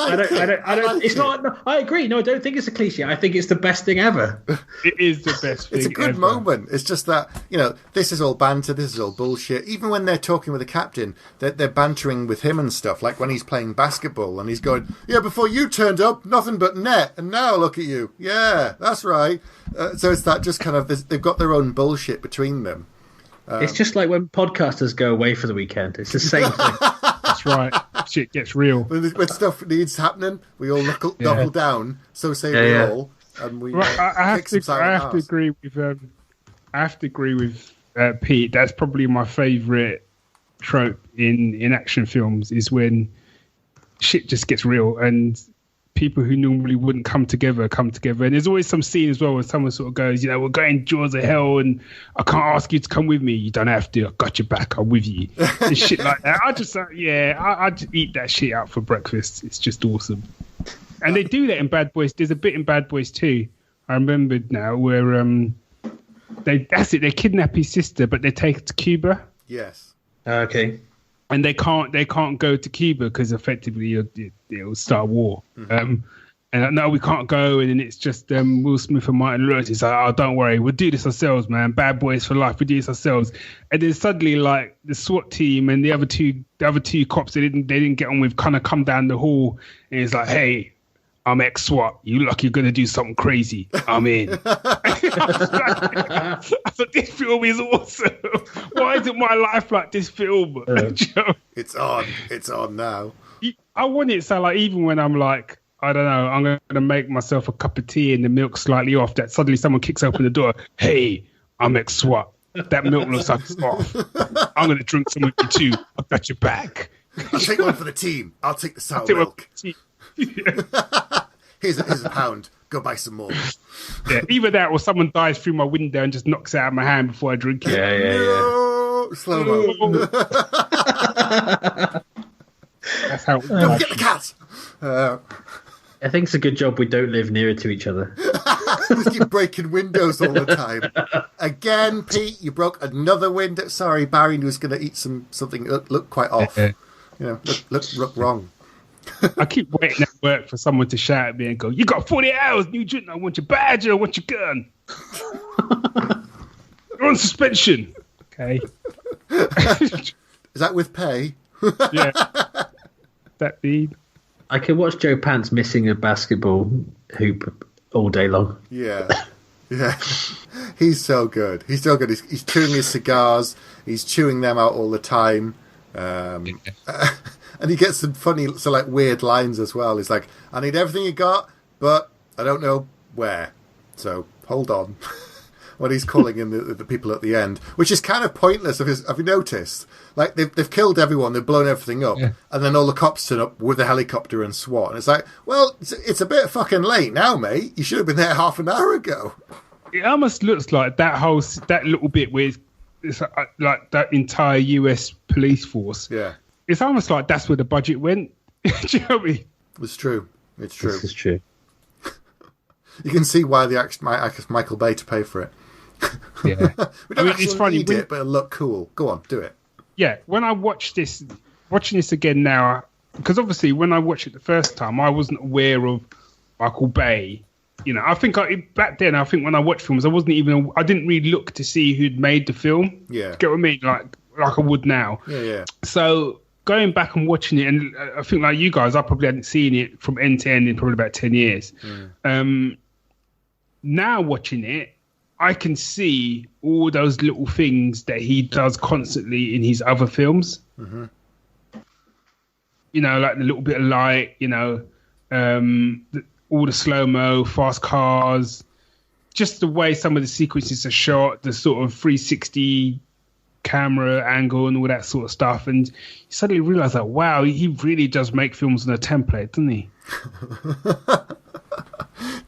agree. No, I don't think it's a cliche. I think it's the best thing ever. It is the best thing. It's a good ever. moment. It's just that this is all banter. This is all bullshit. Even when they're talking with the captain, they're bantering with him and stuff. Like when he's playing basketball and he's going, "Yeah, before you turned up, nothing but net, and now look at you. Yeah, that's right." So it's that just kind of they've got their own bullshit between them. It's just like when podcasters go away for the weekend. It's the same thing. That's right. Shit gets real. When stuff needs happening, we all knuckle down. So say we all, and we. I have to agree with Pete. That's probably my favourite trope in action films is when shit just gets real and people who normally wouldn't come together. And there's always some scene as well where someone sort of goes, we're going jaws of hell and I can't ask you to come with me. You don't have to. I got your back. I'm with you. And shit like that. I just eat that shit out for breakfast. It's just awesome. And they do that in Bad Boys. There's a bit in Bad Boys 2, I remembered now, where they kidnap his sister, but they take her to Cuba. Yes. Okay. And they can't go to Cuba because effectively it'll start a war. And no, we can't go. And then it's just Will Smith and Martin Lawrence. It's like, oh, don't worry, we'll do this ourselves, man. Bad boys for life. We do this ourselves. And then suddenly, like the SWAT team and the other two cops they didn't get on with kind of come down the hall, and it's like, hey, I'm ex-SWAT. You look like you're going to do something crazy. I'm in. I thought, this film is awesome. Why isn't my life like this film? It's on. It's on now. I want it so, like, even when I'm like, I don't know, I'm going to make myself a cup of tea and the milk's slightly off, that suddenly someone kicks open the door. Hey, I'm ex-SWAT. That milk looks like it's off. I'm going to drink some with you too. I've got your back. I'll take one for the team. I'll take the sour milk. Here's a pound. Go buy some more. Yeah, either that or someone dives through my window and just knocks it out of my hand before I drink it. No! Slow-mo. That's how. Don't forget the cat. I think it's a good job we don't live nearer to each other. Just keep breaking windows all the time. Again, Pete, you broke another window. Sorry, Barry was going to eat something that looked quite off. You know, look wrong. I keep waiting at work for someone to shout at me and go, "You got 40 hours, Nugent. I want your badge. I want your gun. You're on suspension." Okay. Is that with pay? Yeah. That mean? I can watch Joe Pants missing a basketball hoop all day long. Yeah. He's so good. He's chewing his cigars. He's chewing them out all the time. And he gets some funny, weird lines as well. He's like, I need everything you got, but I don't know where. So hold on. When he's calling in the people at the end, which is kind of pointless. Have you noticed? Like they've killed everyone, they've blown everything up, and then all the cops turn up with a helicopter and SWAT. And it's like, well, it's a bit fucking late now, mate. You should have been there half an hour ago. It almost looks like that little bit where it's like that entire US police force. Yeah. It's almost like that's where the budget went. Do you know what I mean? It's true. This is true. You can see why they asked Michael Bay to pay for it. Yeah. We don't it's funny, need it, but it'll look cool. Go on, do it. Yeah, when I watching this again now, because obviously when I watched it the first time, I wasn't aware of Michael Bay. You know, I think back then, when I watched films, I didn't really look to see who'd made the film. Yeah. Get what I mean? Like I would now. Yeah. So going back and watching it, and I think like you guys, I probably hadn't seen it from end to end in probably about 10 years. Now watching it, I can see all those little things that he does constantly in his other films. Mm-hmm. You know, like the little bit of light, you know, all the slow-mo, fast cars, just the way some of the sequences are shot, the sort of 360 camera angle and all that sort of stuff. And you suddenly realize that, wow, he really does make films on a template, doesn't he?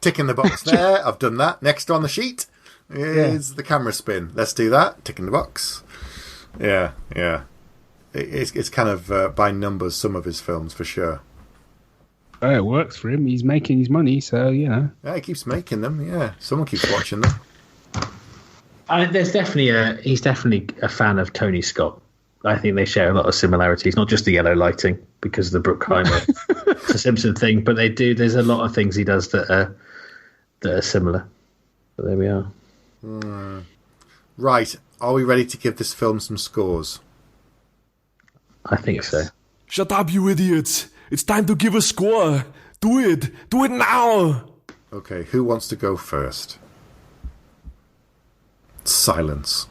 Tick in the box there. I've done that. Next on the sheet is the camera spin. Let's do that. Tick in the box. Yeah. It's kind of by numbers, some of his films, for sure. Oh, it works for him. He's making his money, so, you know. Yeah, he keeps making them, yeah. Someone keeps watching them. He's definitely a fan of Tony Scott. I think they share a lot of similarities, not just the yellow lighting because of the Bruckheimer, it's a Simpson thing, but they do. There's a lot of things he does that are similar. But there we are. Right, are we ready to give this film some scores? I think so. Shut up, you idiots! It's time to give a score. Do it now. Okay, who wants to go first? Silence.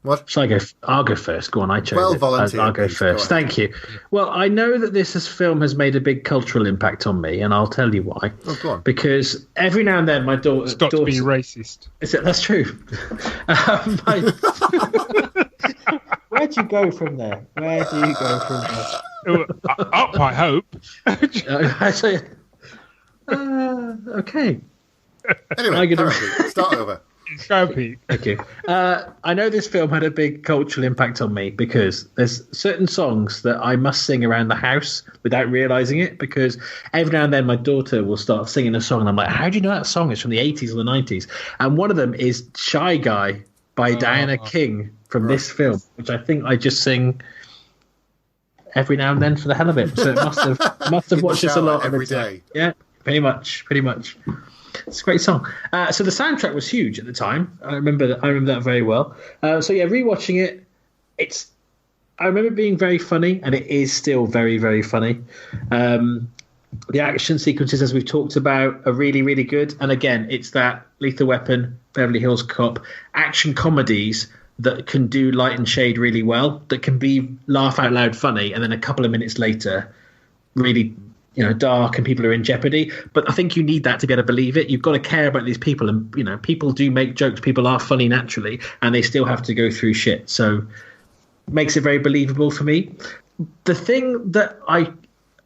What? Shall I go? I'll go first. Go on, I chose well, it. volunteer, I'll go please. first. Go Thank you. Well, I know that this film has made a big cultural impact on me, and I'll tell you why. Oh, go on. Because every now and then my daughter... Stop being racist. That's true. Where'd you go from there? Up, I hope. Okay. Anyway, start over. Go, Pete. Thank you. I know this film had a big cultural impact on me because there's certain songs that I must sing around the house without realising it, because every now and then my daughter will start singing a song and I'm like, how do you know that song? It's from the 80s or the 90s. And one of them is Shy Guy by Diana King from this film, which I think I just sing every now and then for the hell of it. So it must have watched this a lot every day. Yeah. Pretty much. It's a great song. So the soundtrack was huge at the time. I remember that very well. So yeah, rewatching it, I remember it being very funny, and it is still very, very funny. The action sequences, as we've talked about, are really, really good. And again, it's that Lethal Weapon, Beverly Hills Cop, action comedies that can do light and shade really well, that can be laugh out loud funny, and then a couple of minutes later, really, dark and people are in jeopardy. But I think you need that to be able to believe it. You've got to care about these people, and people do make jokes. People are funny naturally, and they still have to go through shit. So makes it very believable for me. The thing that I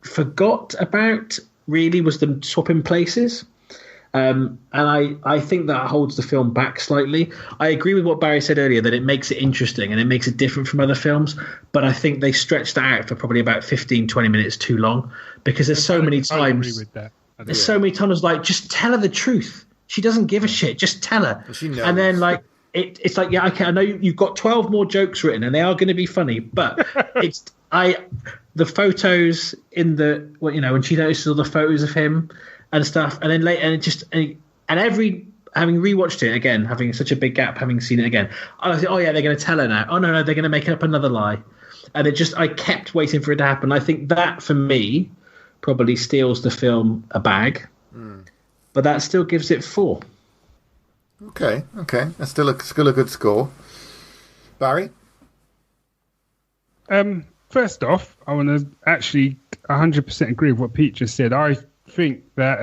forgot about really was them swapping places. And I think that holds the film back slightly. I agree with what Barry said earlier, that it makes it interesting and it makes it different from other films, but I think they stretched that out for probably about 15-20 minutes too long, because there's so many times. I agree with that. There's so many times like, just tell her the truth. She doesn't give a shit. Just tell her. She knows. And then like it's like, yeah, okay, I know you've got 12 more jokes written and they are going to be funny, but the photos in the when she notices all the photos of him and stuff, and then later, and having rewatched it again, having such a big gap, having seen it again, I was like, oh yeah, they're going to tell her now. Oh no, they're going to make up another lie, and I kept waiting for it to happen. I think that for me probably steals the film a bag, but that still gives it 4. Okay, that's still a good score. Barry? First off, I want to actually 100% agree with what Pete just said. I think that,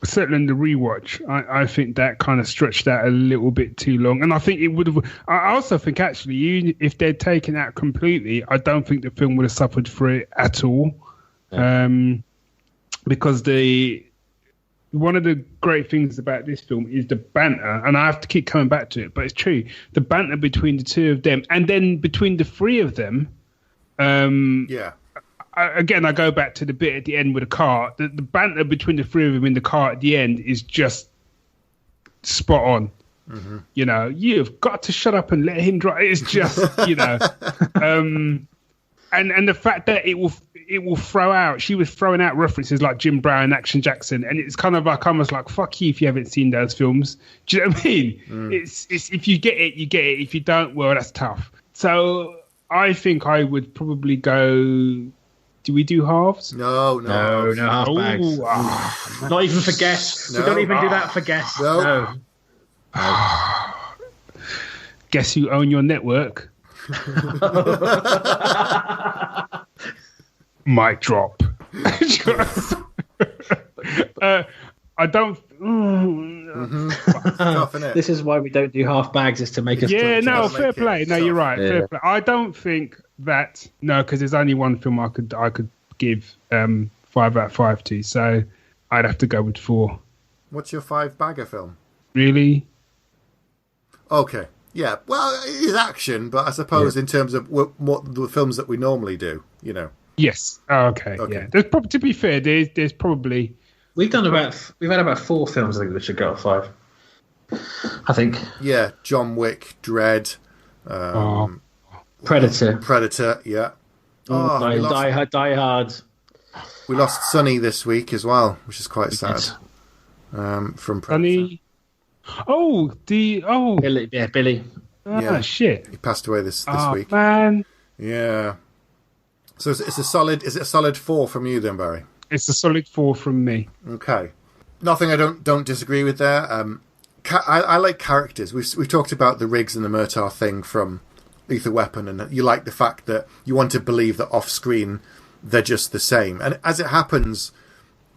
certainly in the rewatch, I think that kind of stretched out a little bit too long. And I think it would have... I also think, actually, even if they'd taken out completely, I don't think the film would have suffered for it at all. Yeah. Because one of the great things about this film is the banter, and I have to keep coming back to it, but it's true. The banter between the two of them, and then between the three of them. Again, I go back to the bit at the end with the car. The banter between the three of them in the car at the end is just spot on. Mm-hmm. You've got to shut up and let him drive. It's just, and the fact that it will throw out. She was throwing out references like Jim Brown, Action Jackson, and it's kind of like almost like, fuck you if you haven't seen those films. Do you know what I mean? It's if you get it, you get it. If you don't, well, that's tough. So I think I would probably go. Do we do halves? No half bags. Not even for guests. No. We don't even do that for guests. No. Guess who own your network? Mic drop. I don't. This is why we don't do half bags, is to make us. Yeah, no, fair play. No, you're right. Yeah. Fair play. I don't think that. No, because there's only one film I could give 5 out of 5 to. So I'd have to go with 4. What's your 5 bagger film? Really? Okay. Yeah. Well, it is action, but I suppose in terms of what the films that we normally do, Yes. Oh, okay. Yeah. There's probably, to be fair, there's probably. We've had about 4 films, I think, that should go at 5. I think. Yeah, John Wick, Dread, Predator, yeah. Die Hard. We lost Sonny this week as well, which is quite sad. From Predator. Sonny. Billy. Yeah, shit. He passed away this week. Man. Yeah. So it's a solid. Is it a solid 4 from you then, Barry? It's a solid 4 from me. Okay. Nothing I don't disagree with there. I like characters. We've talked about the Riggs and the Murtaugh thing from Lethal Weapon, and you like the fact that you want to believe that off screen they're just the same. And as it happens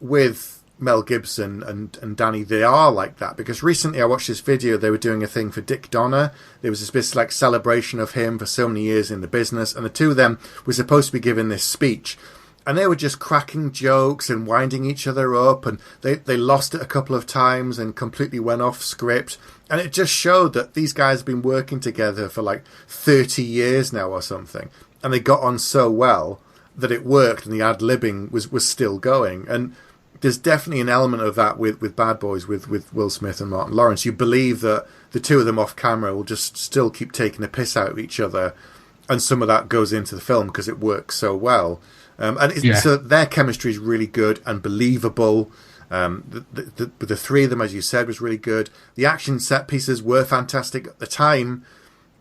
with Mel Gibson and Danny, they are like that, because recently I watched this video. They were doing a thing for Dick Donner. There was this like celebration of him for so many years in the business, and the two of them were supposed to be giving this speech, and they were just cracking jokes and winding each other up, and they lost it a couple of times and completely went off script, and it just showed that these guys have been working together for like 30 years now or something, and they got on so well that it worked, and the ad-libbing was still going. And there's definitely an element of that with Bad Boys, with Will Smith and Martin Lawrence. You believe that the two of them off camera will just still keep taking the piss out of each other, and some of that goes into the film because it works so well. So their chemistry is really good and believable. The three of them, as you said, was really good. The action set pieces were fantastic. At the time,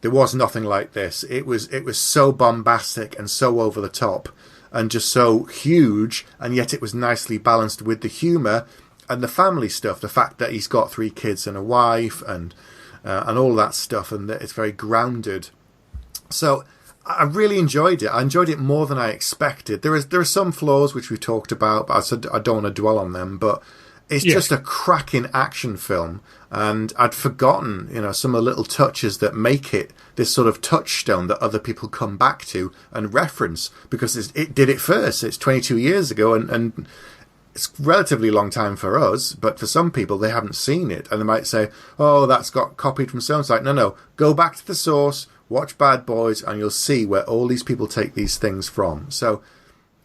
there was nothing like this. It was so bombastic and so over the top and just so huge, and yet it was nicely balanced with the humour and the family stuff. The fact that he's got 3 kids and a wife and all that stuff, and that it's very grounded. So I really enjoyed it. I enjoyed it more than I expected. There are some flaws which we talked about, but I said I don't want to dwell on them. But it's just a cracking action film, and I'd forgotten, some of the little touches that make it this sort of touchstone that other people come back to and reference, because it did it first. It's 22 years ago, and it's a relatively long time for us, but for some people, they haven't seen it, and they might say, "Oh, that's got copied from so." It's like, no, go back to the source. Watch Bad Boys, and you'll see where all these people take these things from. So,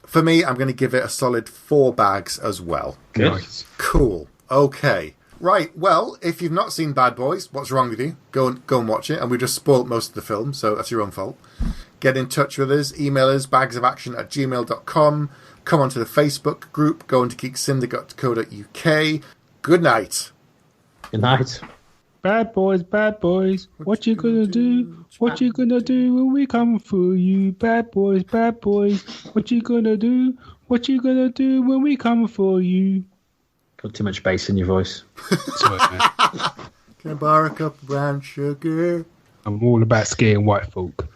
for me, I'm going to give it a solid 4 bags as well. Good. Nice. Cool. Okay. Right. Well, if you've not seen Bad Boys, what's wrong with you? Go and watch it. And we just spoiled most of the film, so that's your own fault. Get in touch with us. Email us, bagsofaction@gmail.com. Come onto the Facebook group. Go onto geeksyndicate.co.uk. Good night. Good night. Bad boys, what you gonna do? What you gonna do when we come for you? Bad boys, what you gonna do? What you gonna do when we come for you? Got too much bass in your voice. Sorry, man. Can I borrow a cup of brown sugar? I'm all about scaring white folk.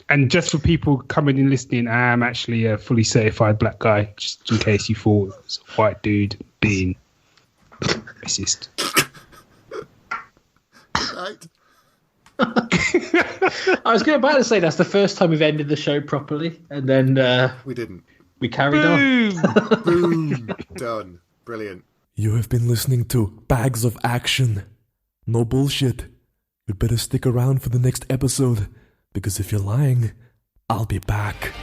And just for people coming and listening, I am actually a fully certified black guy, just in case you thought it was a white dude being racist. Right. I was about to say that's the first time we've ended the show properly, and then We didn't. we carried on. Boom. Done. Brilliant. You have been listening to Bags of Action. No bullshit. You better stick around for the next episode, because if you're lying, I'll be back.